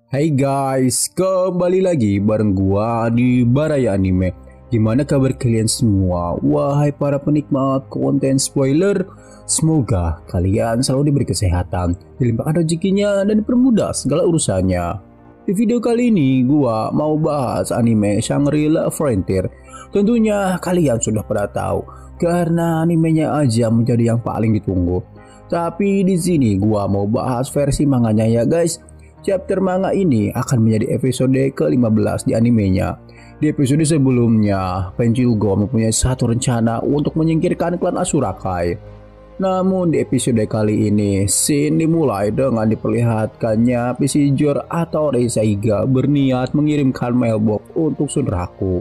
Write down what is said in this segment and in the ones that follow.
Hai guys, kembali lagi bareng gua di Baraya Anime. Gimana kabar kalian semua? Wahai para penikmat konten spoiler, semoga kalian selalu diberi kesehatan, dilimpahkan rezekinya dan dipermudah segala urusannya. Di video kali ini gua mau bahas anime Shangri-La Frontier. Tentunya kalian sudah pada tahu karena animenya aja menjadi yang paling ditunggu. Tapi di sini gua mau bahas versi manganya ya guys. Chapter manga ini akan menjadi episode ke-15 di animenya. Di episode sebelumnya, Penjilgo mempunyai satu rencana untuk menyingkirkan klan Asurakai. Namun di episode kali ini, scene dimulai dengan diperlihatkannya Passenger atau Reisaiga berniat mengirimkan mailbox untuk Sunraku.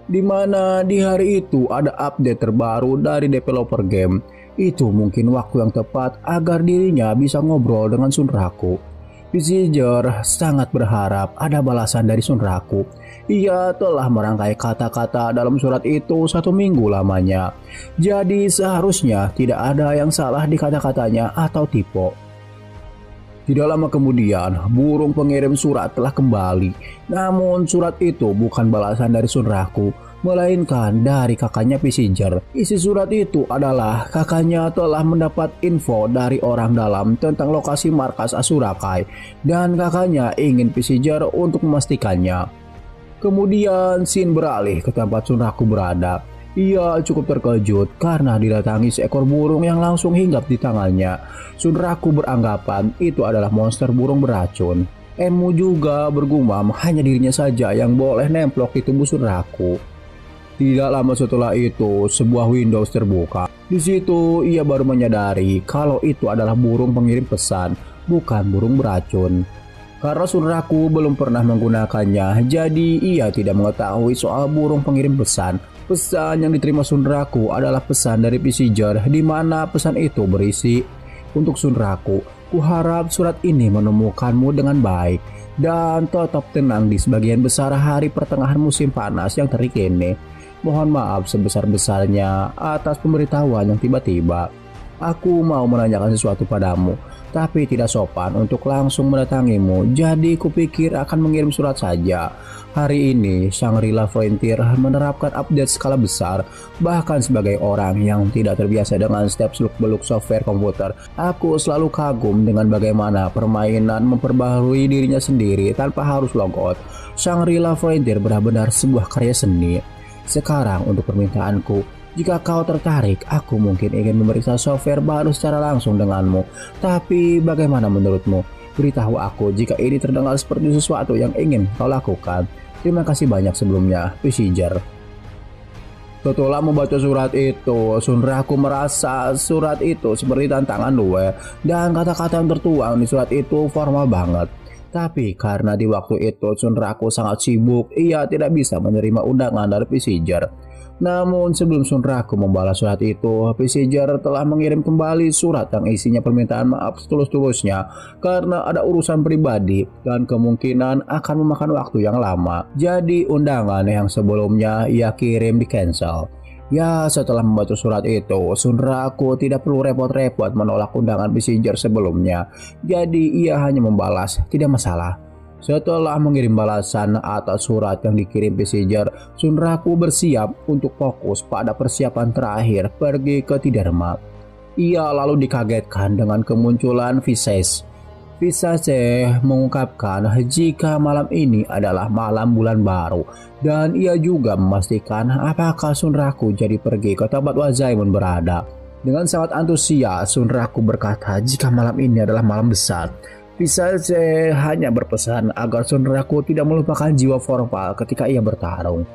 Di mana di hari itu ada update terbaru dari developer game. Itu mungkin waktu yang tepat agar dirinya bisa ngobrol dengan Sunraku. Passenger sangat berharap ada balasan dari Sunraku. Ia telah merangkai kata-kata dalam surat itu 1 minggu lamanya. Jadi seharusnya tidak ada yang salah di kata-katanya atau tipe. Tidak lama kemudian, burung pengirim surat telah kembali. Namun surat itu bukan balasan dari Sunraku, melainkan dari kakaknya Passenger. Isi surat itu adalah kakaknya telah mendapat info dari orang dalam tentang lokasi markas Asurakai dan kakaknya ingin Passenger untuk memastikannya. Kemudian scene beralih ke tempat Sunraku berada. Ia cukup terkejut karena didatangi seekor burung yang langsung hinggap di tangannya. Sunraku beranggapan itu adalah monster burung beracun. Emu juga bergumam hanya dirinya saja yang boleh nemplok di tubuh Sunraku. Tidak lama setelah itu, sebuah Windows terbuka. Di situ ia baru menyadari kalau itu adalah burung pengirim pesan, bukan burung beracun. Karena Sunraku belum pernah menggunakannya, jadi ia tidak mengetahui soal burung pengirim pesan. Pesan yang diterima Sunraku adalah pesan dari Passenger, di mana pesan itu berisi, "Untuk Sunraku, kuharap surat ini menemukanmu dengan baik dan tetap tenang di sebagian besar hari pertengahan musim panas yang terik ini. Mohon maaf sebesar-besarnya atas pemberitahuan yang tiba-tiba. Aku mau menanyakan sesuatu padamu, tapi tidak sopan untuk langsung mendatangimu, jadi kupikir akan mengirim surat saja. Hari ini, Shangri-La Frontier menerapkan update skala besar. Bahkan sebagai orang yang tidak terbiasa dengan setiap seluk-beluk software komputer, aku selalu kagum dengan bagaimana permainan memperbaharui dirinya sendiri tanpa harus logout. Shangri-La Frontier benar-benar sebuah karya seni. Sekarang untuk permintaanku, jika kau tertarik, aku mungkin ingin memeriksa software baru secara langsung denganmu. Tapi bagaimana menurutmu? Beritahu aku jika ini terdengar seperti sesuatu yang ingin kau lakukan. Terima kasih banyak sebelumnya, Passenger." Setelah membaca surat itu, Sunraku merasa surat itu seperti tantangan luwe dan kata-kata yang tertuang di surat itu formal banget. Tapi karena di waktu itu Sunraku sangat sibuk, ia tidak bisa menerima undangan dari Passenger. Namun sebelum Sunraku membalas surat itu, Passenger telah mengirim kembali surat yang isinya permintaan maaf setulus-tulusnya karena ada urusan pribadi dan kemungkinan akan memakan waktu yang lama. Jadi undangan yang sebelumnya ia kirim di cancel. Ya, setelah membaca surat itu, Sunraku tidak perlu repot-repot menolak undangan Passenger sebelumnya. Jadi ia hanya membalas, tidak masalah. Setelah mengirim balasan atas surat yang dikirim Passenger, Sunraku bersiap untuk fokus pada persiapan terakhir pergi ke Tidharma. Ia lalu dikagetkan dengan kemunculan Visage. Visage mengungkapkan jika malam ini adalah malam bulan baru, dan ia juga memastikan apakah Sunraku jadi pergi ke tempat Wazaemon berada. Dengan sangat antusias, Sunraku berkata jika malam ini adalah malam besar. Visage hanya berpesan agar Sunraku tidak melupakan jiwa formal ketika ia bertarung.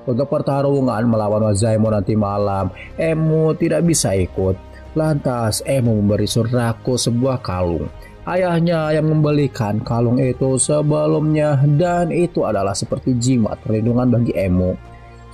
Untuk pertarungan melawan Wazaemon nanti malam, Emu tidak bisa ikut. Lantas Emu memberi Sunraku sebuah kalung. Ayahnya yang membelikan kalung itu sebelumnya, dan itu adalah seperti jimat perlindungan bagi Emu.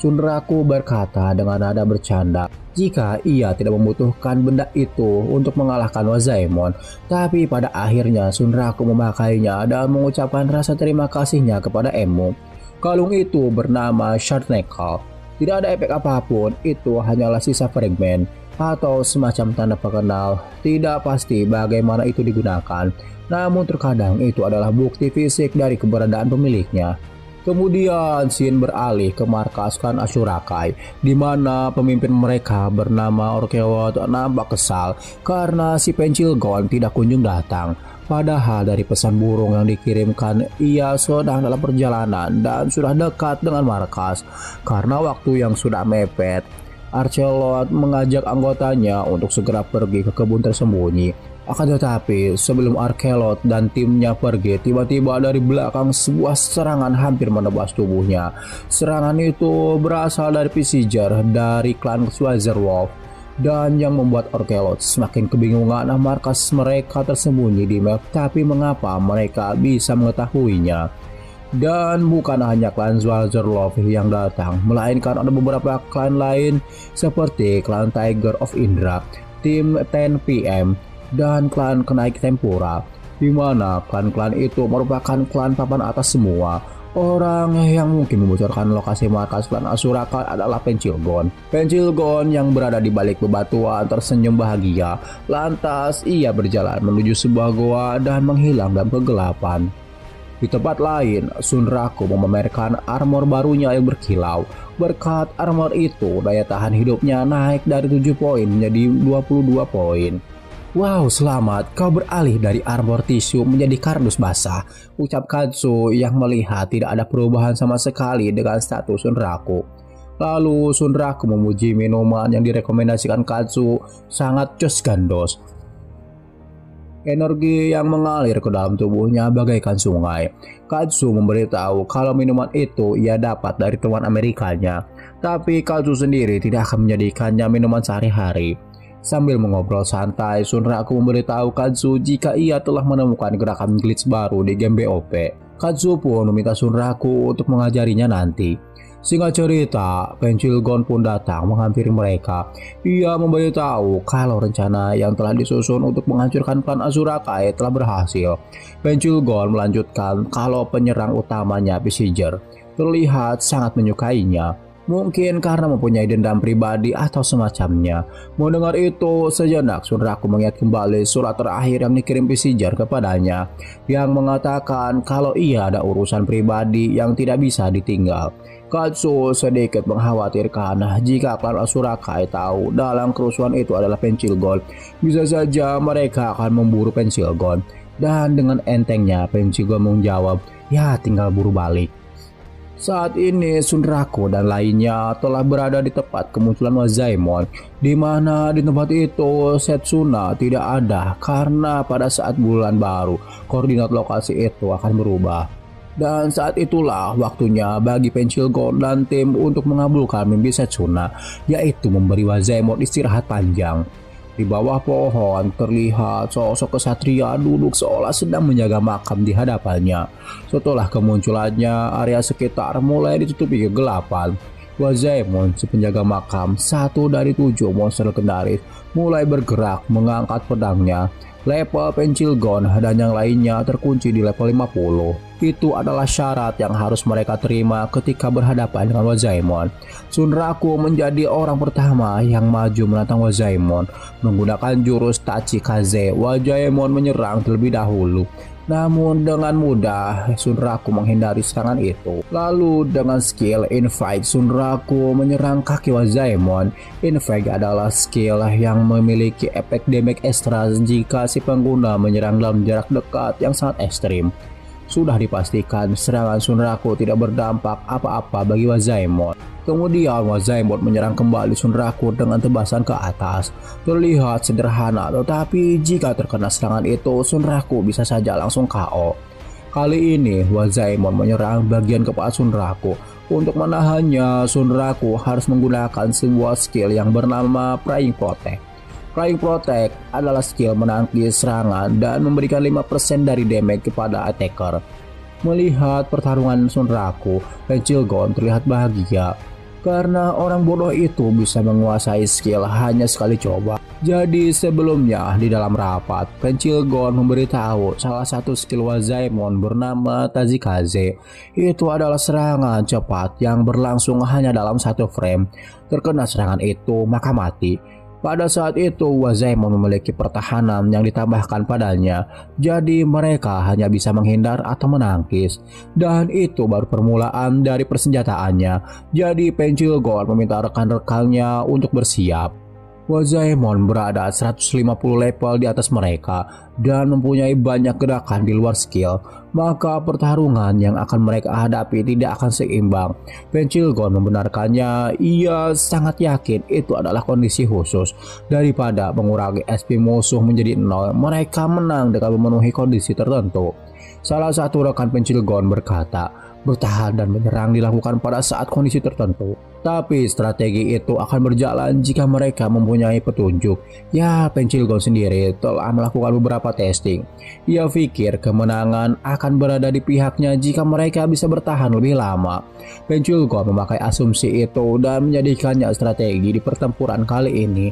Sunraku berkata dengan nada bercanda jika ia tidak membutuhkan benda itu untuk mengalahkan Wazaemon. Tapi pada akhirnya Sunraku memakainya dan mengucapkan rasa terima kasihnya kepada Emu. Kalung itu bernama Shard Necklace. Tidak ada efek apapun, itu hanyalah sisa fragmen. atau semacam tanda pengenal. Tidak pasti bagaimana itu digunakan, namun terkadang itu adalah bukti fisik dari keberadaan pemiliknya. Kemudian Shin beralih ke markas klan Ashurakai, di mana pemimpin mereka bernama Orkelot nampak kesal karena si Pensil Gon tidak kunjung datang. Padahal dari pesan burung yang dikirimkan, ia sedang dalam perjalanan dan sudah dekat dengan markas. Karena waktu yang sudah mepet, Archelot mengajak anggotanya untuk segera pergi ke kebun tersembunyi. Akan tetapi sebelum Archelot dan timnya pergi, tiba-tiba dari belakang sebuah serangan hampir menebas tubuhnya. Serangan itu berasal dari Viziger dari klan Schwarzerwolf, dan yang membuat Archelot semakin kebingungan markas mereka tersembunyi di map, tapi mengapa mereka bisa mengetahuinya. Dan bukan hanya klan Schwarzerwolf yang datang, melainkan ada beberapa klan lain seperti klan Tiger of Indra, tim 10PM, dan klan Kenaik Tempura, di mana klan-klan itu merupakan klan papan atas semua. Orang yang mungkin membocorkan lokasi markas klan Ashurakai adalah Pensil Gon. Pensil Gon yang berada di balik bebatuan tersenyum bahagia. Lantas ia berjalan menuju sebuah goa dan menghilang dalam kegelapan. Di tempat lain, Sunraku memamerkan armor barunya yang berkilau. Berkat armor itu, daya tahan hidupnya naik dari 7 poin menjadi 22 poin. Wow, selamat, kau beralih dari armor tisu menjadi kardus basah, ucap Katsu yang melihat tidak ada perubahan sama sekali dengan status Sunraku. Lalu Sunraku memuji minuman yang direkomendasikan Katsu, sangat jos gandos. Energi yang mengalir ke dalam tubuhnya bagaikan sungai. Katsu memberitahu kalau minuman itu ia dapat dari teman Amerikanya, tapi Katsu sendiri tidak akan menjadikannya minuman sehari-hari. Sambil mengobrol santai, Sunraku memberitahu Katsu jika ia telah menemukan gerakan glitch baru di game BOP. Katsu pun meminta Sunraku untuk mengajarinya nanti. Singkat cerita, Pensil Gon pun datang menghampiri mereka. Ia memberitahu kalau rencana yang telah disusun untuk menghancurkan klan Ashurakai telah berhasil. Pensil Gon melanjutkan kalau penyerang utamanya Viziger terlihat sangat menyukainya. Mungkin karena mempunyai dendam pribadi atau semacamnya. Mendengar itu, sejenak Sunraku mengingat kembali surat terakhir yang dikirim Viziger kepadanya, yang mengatakan kalau ia ada urusan pribadi yang tidak bisa ditinggal. Katsu sedikit mengkhawatirkan jika klan Ashurakai tahu dalam kerusuhan itu adalah Pensil Gon. Bisa saja mereka akan memburu Pensil Gon. Dan dengan entengnya Pensil Gon menjawab, ya tinggal buru balik. Saat ini Sunraku dan lainnya telah berada di tempat kemunculan Wazaemon, di mana di tempat itu Setsuna tidak ada karena pada saat bulan baru koordinat lokasi itu akan berubah. Dan saat itulah waktunya bagi Pensil Gon dan tim untuk mengabulkan mimpi Setsuna, yaitu memberi Wazaemon istirahat panjang. Di bawah pohon terlihat sosok kesatria duduk seolah sedang menjaga makam di hadapannya. Setelah kemunculannya, area sekitar mulai ditutupi kegelapan. Wazaemon, si penjaga makam, satu dari 7 monster legendaris, mulai bergerak mengangkat pedangnya. Level Pensil Gon dan yang lainnya terkunci di level 50. Itu adalah syarat yang harus mereka terima ketika berhadapan dengan Wazaemon. Sunraku menjadi orang pertama yang maju menantang Wazaemon. Menggunakan jurus Tachikaze, Wazaemon menyerang terlebih dahulu. Namun dengan mudah Sunraku menghindari serangan itu. Lalu dengan skill Invade, Sunraku menyerang kaki Wazaemon. Invade adalah skill yang memiliki efek damage ekstra jika si pengguna menyerang dalam jarak dekat yang sangat ekstrim. Sudah dipastikan serangan Sunraku tidak berdampak apa-apa bagi Wazaemon. Kemudian Wazaemon menyerang kembali Sunraku dengan tebasan ke atas. Terlihat sederhana, tetapi jika terkena serangan itu, Sunraku bisa saja langsung KO. Kali ini Wazaemon menyerang bagian kepala Sunraku. Untuk menahannya, Sunraku harus menggunakan sebuah skill yang bernama Flying Protect. Flying Protect adalah skill menangkis serangan dan memberikan 5% dari damage kepada attacker. Melihat pertarungan Sunraku, Pensil Gon terlihat bahagia karena orang bodoh itu bisa menguasai skill hanya sekali coba. Jadi sebelumnya di dalam rapat, Pensil Gon memberitahu salah satu skill Wazaemon bernama Tachikaze. Itu adalah serangan cepat yang berlangsung hanya dalam 1 frame. Terkena serangan itu maka mati. Pada saat itu Wazaemon memiliki pertahanan yang ditambahkan padanya, jadi mereka hanya bisa menghindar atau menangkis. Dan itu baru permulaan dari persenjataannya. Jadi Pensil Gold meminta rekan-rekannya untuk bersiap. Wazaemon berada 150 level di atas mereka dan mempunyai banyak gerakan di luar skill, maka pertarungan yang akan mereka hadapi tidak akan seimbang. Pensil Gold membenarkannya, ia sangat yakin itu adalah kondisi khusus. Daripada mengurangi SP musuh menjadi 0, mereka menang dengan memenuhi kondisi tertentu. Salah satu rekan Pensil Gold berkata, bertahan dan menyerang dilakukan pada saat kondisi tertentu. Tapi strategi itu akan berjalan jika mereka mempunyai petunjuk. Ya, Pensil Gold sendiri telah melakukan beberapa testing. Ia pikir kemenangan akan berada di pihaknya jika mereka bisa bertahan lebih lama. Pensil Gold memakai asumsi itu dan menjadikannya strategi di pertempuran kali ini.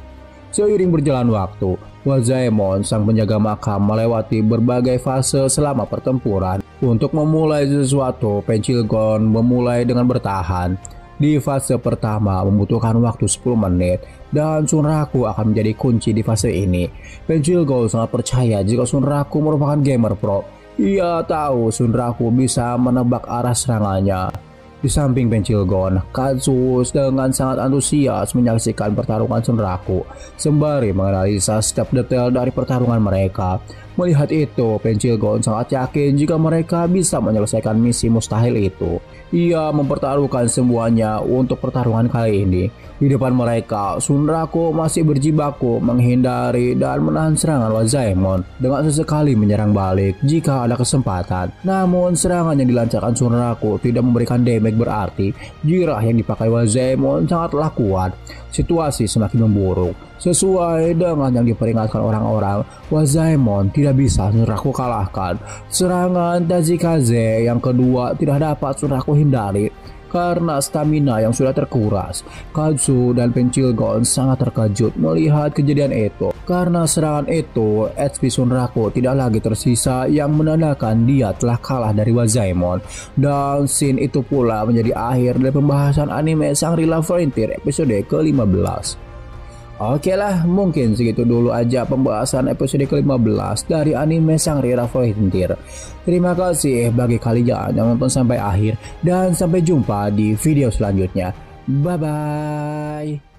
Seiring berjalan waktu, Wazaemon, sang penjaga makam, melewati berbagai fase selama pertempuran. Untuk memulai sesuatu, Pensil Gold memulai dengan bertahan. Di fase pertama membutuhkan waktu 10 menit dan Shunraku akan menjadi kunci di fase ini. Pensil Gold sangat percaya jika Shunraku merupakan gamer pro. Ia tahu Shunraku bisa menebak arah serangannya. Di samping Pensil Gold, Katsuo dengan sangat antusias menyaksikan pertarungan Shunraku sembari menganalisa setiap detail dari pertarungan mereka. Melihat itu, Pensil Gold sangat yakin jika mereka bisa menyelesaikan misi mustahil itu. Ia mempertaruhkan semuanya untuk pertarungan kali ini. Di depan mereka, Shunraku masih berjibaku menghindari dan menahan serangan Wazaemon dengan sesekali menyerang balik jika ada kesempatan. Namun serangan yang dilancarkan Shunraku tidak memberikan damage berarti. Jirah yang dipakai Wazaemon sangatlah kuat. Situasi semakin memburuk. Sesuai dengan yang diperingatkan orang-orang, Wazaemon tidak bisa Shunraku kalahkan. Serangan Tazikaze yang kedua tidak dapat Shunraku hindari karena stamina yang sudah terkuras. Katsuo dan Pensil Gold sangat terkejut melihat kejadian itu. Karena serangan itu, HP Shunraku tidak lagi tersisa yang menandakan dia telah kalah dari Wazaemon. Dan scene itu pula menjadi akhir dari pembahasan anime Shangri-La Frontier episode ke-15. Oke lah, mungkin segitu dulu aja pembahasan episode ke-15 dari anime Shangri-La Frontier. Terima kasih bagi kalian yang nonton sampai akhir dan sampai jumpa di video selanjutnya. Bye bye.